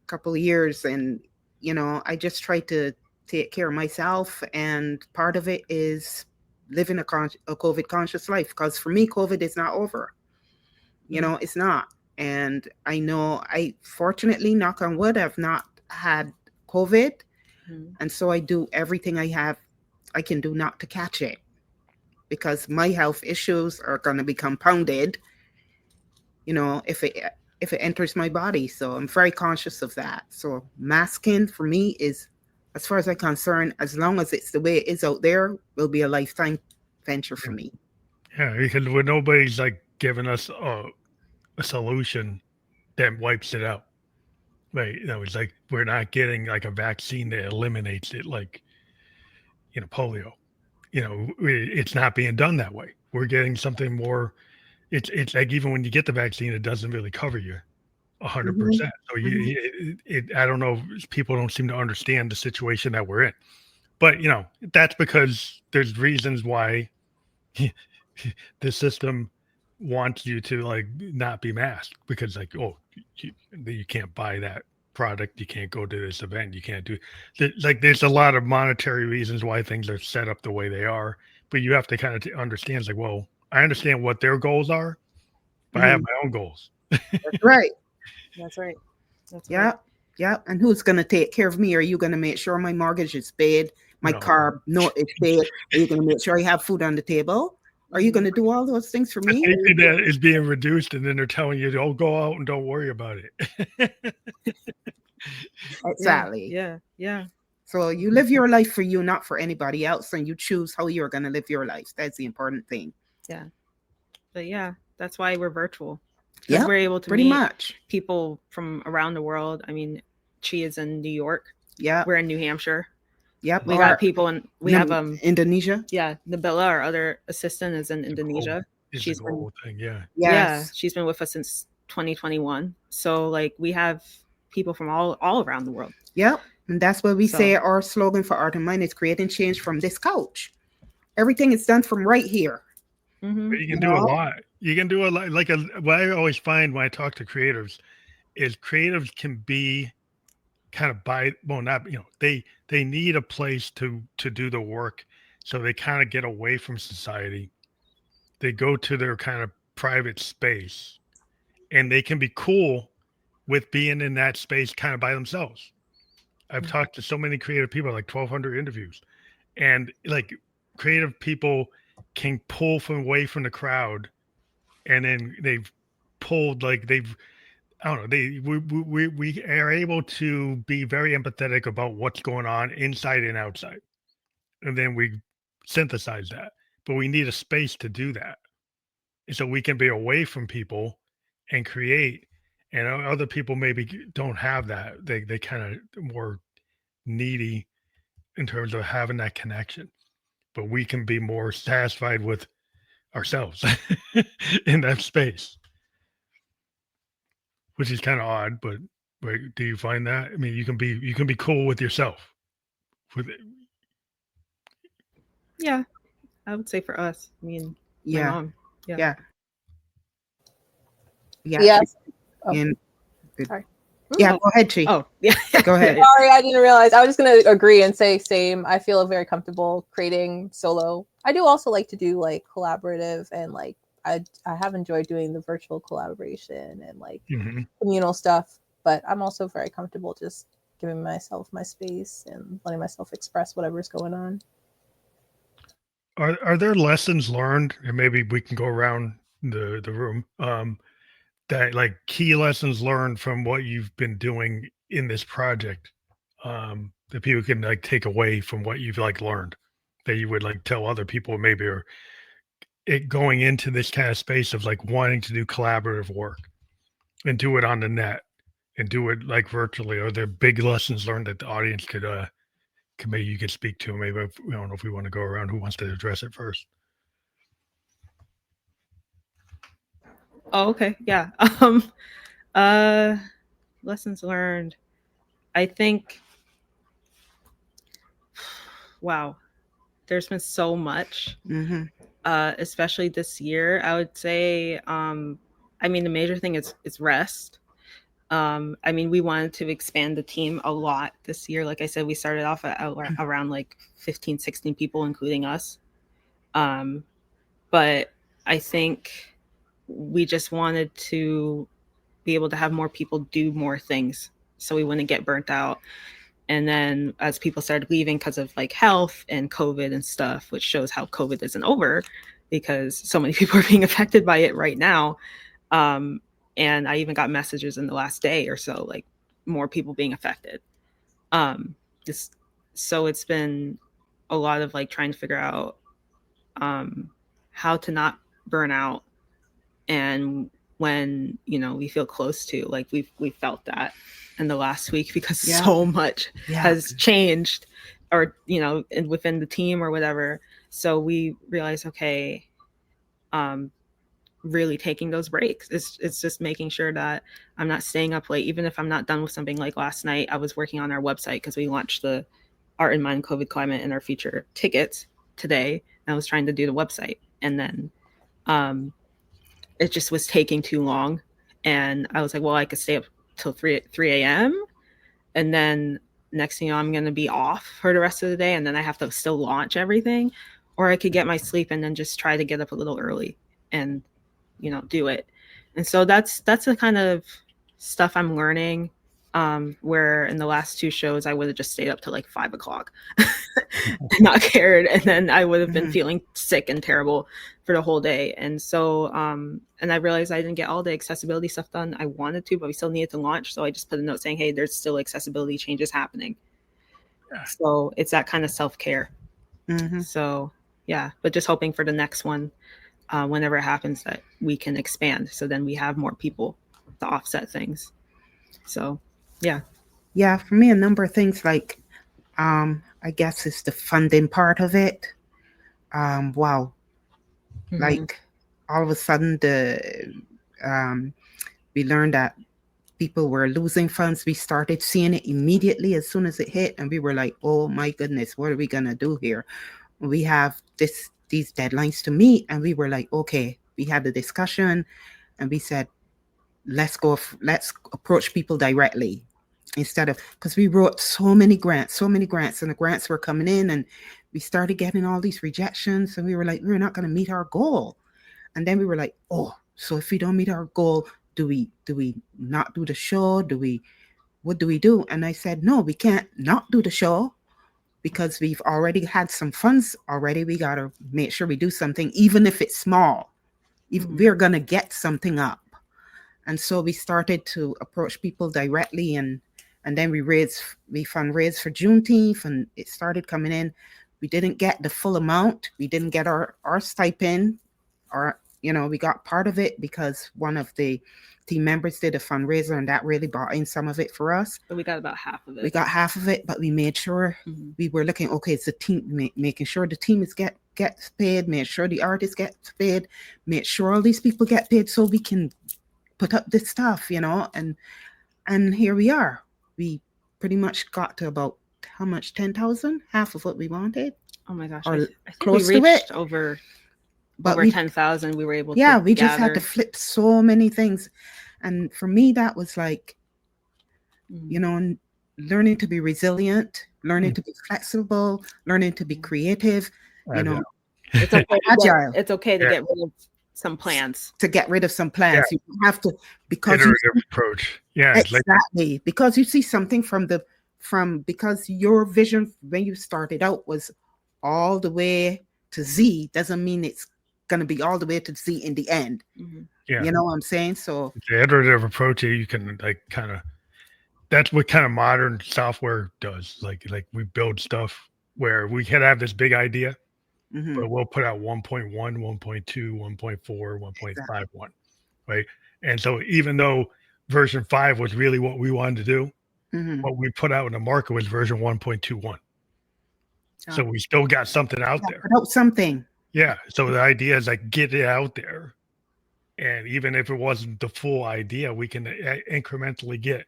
couple of years, and I just try to take care of myself, and part of it is living a COVID conscious life, because for me, COVID is not over. You know, it's not. And I know I fortunately, knock on wood, I've not had COVID. And so I do everything I can do not to catch it, because my health issues are going to be compounded, you know, if it enters my body. So I'm very conscious of that. So masking for me is, as far as I'm concerned, as long as it's the way it is out there, will be a lifetime venture for me. Yeah, because when nobody's like giving us a solution that wipes it out, right? You know, it's like we're not getting like a vaccine that eliminates it, like, you know, polio. You know, it's not being done that way. We're getting something more. It's like even when you get the vaccine, it doesn't really cover you 100%. So I don't know. People don't seem to understand the situation that we're in, but you know, that's because there's reasons why the system wants you to like not be masked, because like, oh, you can't buy that product, you can't go to this event, you can't do like there's a lot of monetary reasons why things are set up the way they are, but you have to kind of understand, it's like, well, I understand what their goals are, but I have my own goals. That's right. That's right. Yeah. Yeah. And who's going to take care of me? Are you going to make sure my mortgage is paid? My car note is paid? Are you going to make sure I have food on the table? Are you going to do all those things for me? That is being reduced, and then they're telling you, "Oh, go out and don't worry about it." Exactly. Yeah. So you live your life for you, not for anybody else, and you choose how you're going to live your life. That's the important thing. Yeah. But yeah, that's why we're virtual. Yeah, we're able to pretty meet much people from around the world. I mean, Chi is in New York. Yeah, we're in New Hampshire. Yep, we got people in. We have Indonesia. Yeah, Nabila, our other assistant, is in Indonesia. She's the whole thing. Yeah. Yeah, she's been with us since 2021. So like we have people from all around the world. Yep, and that's what we say. Our slogan for Art and Mind is creating change from this couch. Everything is done from right here. But you can do a lot. You can do a lot. Like what I always find when I talk to creatives is creatives can be kind of they need a place to do the work, so they kind of get away from society. They go to their kind of private space, and they can be cool with being in that space kind of by themselves. I've talked to so many creative people, like 1,200 interviews, and like creative people can pull away from the crowd, and then they've pulled I don't know, we are able to be very empathetic about what's going on inside and outside, and then we synthesize that. But we need a space to do that, and so we can be away from people and create. And other people maybe don't have that. They kind of more needy in terms of having that connection, but we can be more satisfied with ourselves in that space, which is kind of odd. But do you find that? I mean, you can be cool with yourself. With it. Yeah, I would say for us. I mean, my mom. Yeah. Yes. Sorry. Yeah, go ahead, Chi. Oh, yeah. Go ahead. Sorry, I didn't realize. I was just going to agree and say same. I feel very comfortable creating solo. I do also like to do like collaborative, and like I have enjoyed doing the virtual collaboration and like communal stuff, but I'm also very comfortable just giving myself my space and letting myself express whatever's going on. Are there lessons learned, and maybe we can go around the room, that like key lessons learned from what you've been doing in this project, that people can like take away from what you've like learned, that you would like tell other people maybe, or it going into this kind of space of like wanting to do collaborative work and do it on the net and do it like virtually? Are there big lessons learned that the audience could maybe you could speak to? Maybe I don't know if we want to go around. Who wants to address it first? Oh, okay. Yeah. Lessons learned. I think, wow, there's been so much, especially this year. I would say, I mean, the major thing is rest. I mean, we wanted to expand the team a lot this year. Like I said, we started off at around like 15, 16 people, including us. But I think we just wanted to be able to have more people do more things so we wouldn't get burnt out. And then as people started leaving because of like health and COVID and stuff, which shows how COVID isn't over because so many people are being affected by it right now. And I even got messages in the last day or so, like more people being affected. So it's been a lot of like trying to figure out how to not burn out. And when, you know, we feel close to, like we felt that in the last week because so much has changed, or, you know, within the team or whatever. So we realized, okay, really taking those breaks. It's just making sure that I'm not staying up late, even if I'm not done with something. Like last night, I was working on our website because we launched the Art in Mind, COVID Climate, and our future tickets today. And I was trying to do the website, and then it just was taking too long. And I was like, well, I could stay up till 3 a.m. And then next thing you know, I'm going to be off for the rest of the day. And then I have to still launch everything. Or I could get my sleep and then just try to get up a little early and, you know, do it. And so that's the kind of stuff I'm learning, where in the last 2 shows, I would have just stayed up till like 5 o'clock and not cared. And then I would have been feeling sick and terrible for the whole day. And so, and I realized I didn't get all the accessibility stuff done I wanted to, but we still needed to launch. So I just put a note saying, hey, there's still accessibility changes happening. So it's that kind of self-care. So yeah, but just hoping for the next one, whenever it happens, that we can expand. So then we have more people to offset things. So yeah, for me, a number of things, like I guess it's the funding part of it. Wow. Like all of a sudden we learned that people were losing funds. We started seeing it immediately as soon as it hit, and we were like, oh my goodness, what are we gonna do here? We have these deadlines to meet. And we were like, okay, we had the discussion and we said, let's approach people directly, instead of, because we wrote so many grants, and the grants were coming in, and we started getting all these rejections, and we were like, we're not going to meet our goal. And then we were like, oh, so if we don't meet our goal, do we not do the show? What do we do? And I said, no, we can't not do the show, because we've already had some funds already. We got to make sure we do something, even if it's small. We're going to get something up. And so we started to approach people directly, and then we fundraised for Juneteenth, and it started coming in. We didn't get the full amount. We didn't get our stipend, or, you know, we got part of it because one of the team members did a fundraiser, and that really brought in some of it for us. But we got about half of it. We got half of it, but we made sure we were looking, okay, it's the team, making sure the team gets paid, make sure the artist gets paid, make sure all these people get paid so we can put up this stuff, you know, and here we are. We pretty much got to about how much? 10,000, half of what we wanted. Oh my gosh! Or I think close we reached to it. over 10,000. We were able to. Yeah, we just gather. had to flip so many things, and for me, that was like, you know, learning to be resilient, learning to be flexible, learning to be creative. You know, it's okay. Agile. It's okay to get rid of some plans. You have to, because iterative approach. Yeah, exactly. Because you see something because your vision when you started out was all the way to Z, doesn't mean it's going to be all the way to Z in the end. Yeah, you know what I'm saying? So the iterative approach, you can like kind of, that's what kind of modern software does. Like we build stuff where we can have this big idea, but we'll put out 1.1, 1.2, 1.4, 1.51, right? And so even though version 5 was really what we wanted to do, what we put out in the market was version 1.21. So we still got something out there. Put out something. Yeah. So the idea is like, get it out there. And even if it wasn't the full idea, we can incrementally get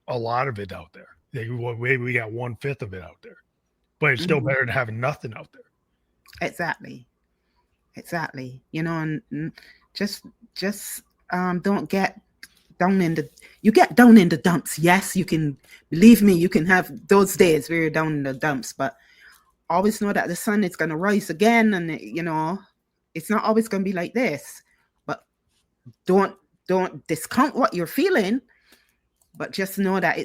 a lot of it out there. Maybe we got 1/5 of it out there, but it's still better than having nothing out there. Exactly. You know, and just don't get down in the dumps. Yes, you can, believe me, you can have those days where you're down in the dumps, but always know that the sun is going to rise again, and you know, it's not always going to be like this, but don't discount what you're feeling, but just know that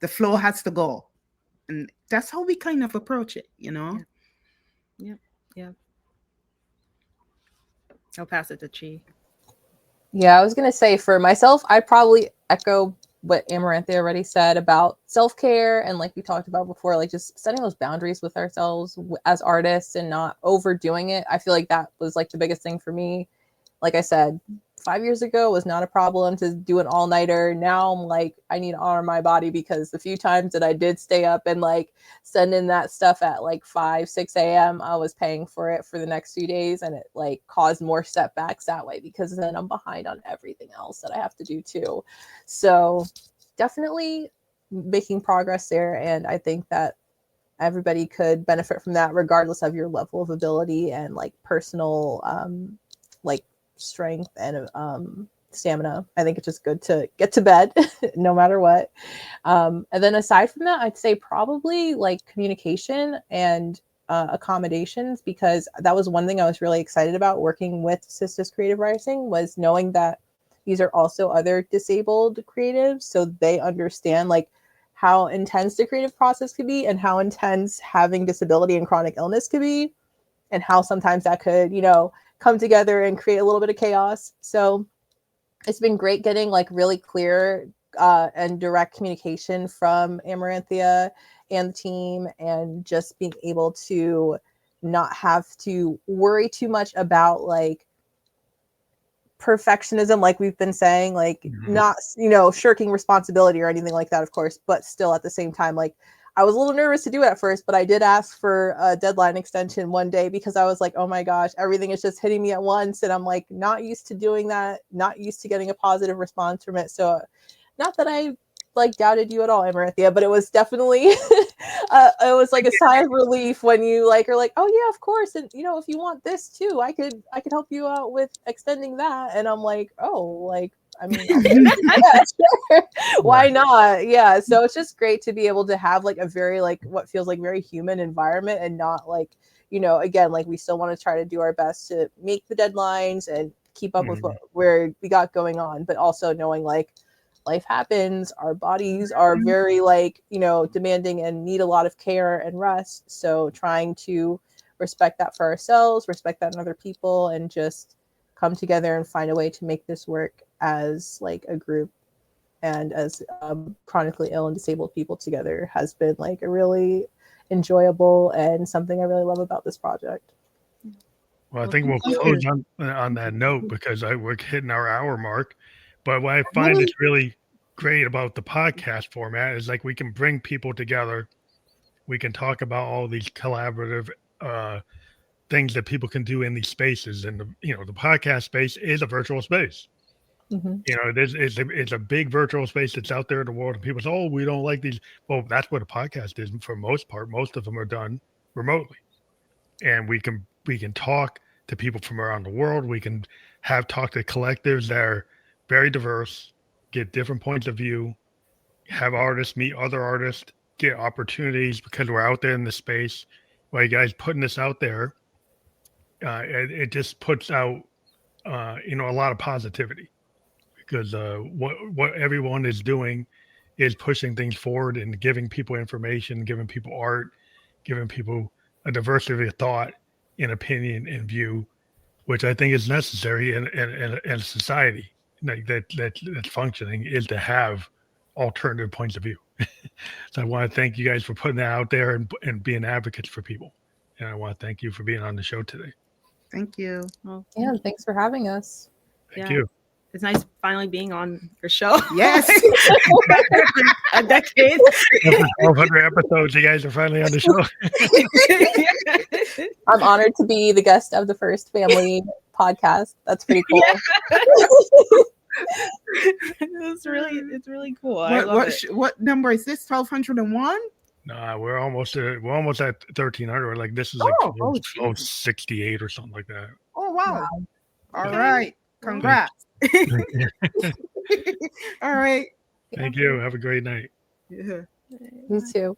the flow has to go. And that's how we kind of approach it, you know? Yeah. I'll pass it to Chi. Yeah, I was gonna say for myself, I probably echo what Amaranthia already said about self-care and like we talked about before, like just setting those boundaries with ourselves as artists and not overdoing it. I feel like that was like the biggest thing for me. Like I said, 5 years ago was not a problem to do an all-nighter. Now I'm like, I need to honor my body because the few times that I did stay up and like send in that stuff at like 5, 6 a.m., I was paying for it for the next few days, and it like caused more setbacks that way because then I'm behind on everything else that I have to do too. So definitely making progress there. And I think that everybody could benefit from that regardless of your level of ability and like personal like strength and stamina. I think it's just good to get to bed no matter what. And then aside from that, I'd say probably like communication and accommodations, because that was one thing I was really excited about working with Sisters Creative Rising, was knowing that these are also other disabled creatives, so they understand like how intense the creative process could be and how intense having disability and chronic illness could be, and how sometimes that could, come together and create a little bit of chaos. So it's been great getting like really clear and direct communication from Amaranthia and the team, and just being able to not have to worry too much about like perfectionism, like we've been saying, like not, shirking responsibility or anything like that, of course, but still at the same time, like I was a little nervous to do it at first, but I did ask for a deadline extension one day because I was like, oh my gosh, everything is just hitting me at once. And I'm like, not used to doing that, not used to getting a positive response from it. So not that I like doubted you at all, Amaranthia, but it was definitely, it was like a sigh of relief when you like are like, oh yeah, of course. And if you want this too, I could help you out with extending that. And I'm like, oh, like, I mean, yeah, sure. Why not? Yeah. So it's just great to be able to have like a very like what feels like very human environment, and not like, again, like we still want to try to do our best to make the deadlines and keep up with where we got going on, but also knowing like life happens, our bodies are very like, demanding and need a lot of care and rest. So trying to respect that for ourselves, respect that in other people, and just come together and find a way to make this work as like a group and as chronically ill and disabled people together has been like a really enjoyable and something I really love about this project. Well, I think we'll close on that note because we're hitting our hour mark. But what I find is really great about the podcast format is like we can bring people together. We can talk about all these collaborative things that people can do in these spaces. And, the podcast space is a virtual space. It's a big virtual space that's out there in the world. And people say, oh, we don't like these. Well, that's what a podcast is for most part. Most of them are done remotely. And we can talk to people from around the world. We can talk to collectives that are very diverse, get different points of view, have artists meet other artists, get opportunities because we're out there in the space. Well, you guys putting this out there, it just puts out, a lot of positivity, because what everyone is doing is pushing things forward and giving people information, giving people art, giving people a diversity of thought and opinion and view, which I think is necessary in a society like that's functioning, is to have alternative points of view. So I want to thank you guys for putting that out there and being advocates for people. And I want to thank you for being on the show today. Thank you. Well, Yeah, thanks for having us. Thank you. It's nice finally being on your show. Yes. A decade. After 1,200 episodes, you guys are finally on the show. I'm honored to be the guest of the first family podcast. That's pretty cool. Yeah. It's really cool. What number is this? 1,201? No, we're almost at 1,300. Like this is like 1268 or something like that. Oh wow. All right. Congrats. All right. Thank you. Have a great night. Yeah. You too.